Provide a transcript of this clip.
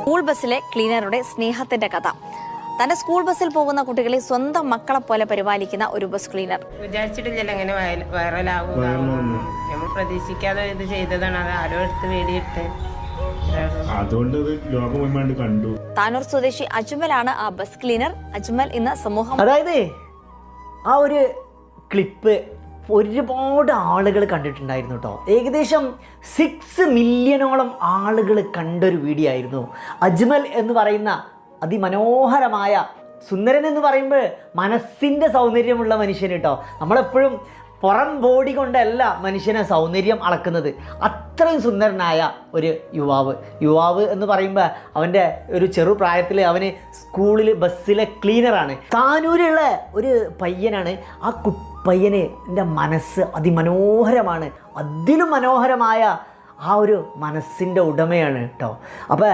School ബസ്സിലെ ക്ലീനറുടെ സ്നേഹത്തിന്റെ കഥ. തന്റെ സ്കൂൾ ബസ്സിൽ പോകുന്ന കുട്ടികളെ സ്വന്തം മക്കളെ പോലെ പരിപാലിക്കുന്ന ഒരു ബസ് ക്ലീനർ. വിചാരിച്ചിട്ടില്ലല്ലോ അങ്ങനെ വൈറലാകുക. നമ്മൾ പ്രതീക്ഷിക്കാതെ ഇത് ചെയ്തതാണ്. അത് ആരോ എടുത്ത് വേടിയിട്ട് അതുകൊണ്ട് ലോകം കണ്ടു. താനൂർ സ്വദേശി അജ്മലാണ് ആ ബസ് ക്ലീനർ. അജ്മൽ ഇന്ന് സമൂഹം, അതായത് ആ ഒരു ക്ലിപ്പ് ഒരുപാട് ആളുകൾ കണ്ടിട്ടുണ്ടായിരുന്നു കേട്ടോ. ഏകദേശം 6 മില്യണോളം ആളുകൾ കണ്ടൊരു വീഡിയോ ആയിരുന്നു. അജ്മൽ എന്ന് പറയുന്ന അതിമനോഹരമായ, സുന്ദരൻ എന്ന് പറയുമ്പോൾ മനസ്സിൻ്റെ സൗന്ദര്യമുള്ള മനുഷ്യൻ കേട്ടോ. നമ്മളെപ്പോഴും പുറം ബോഡി കൊണ്ടല്ല മനുഷ്യനെ സൗന്ദര്യം അളക്കുന്നത്. അത്രയും സുന്ദരനായ ഒരു യുവാവ് എന്ന് പറയുമ്പോൾ അവൻ്റെ ഒരു ചെറുപ്രായത്തിൽ അവന് സ്കൂളിൽ ബസ്സിലെ ക്ലീനറാണ്. താനൂരുള്ള ഒരു പയ്യനാണ്. ആ പയ്യന് എൻ്റെ മനസ്സ് അതിമനോഹരമാണ്. അതിലും മനോഹരമായ ആ ഒരു മനസ്സിൻ്റെ ഉടമയാണ് കേട്ടോ. അപ്പോൾ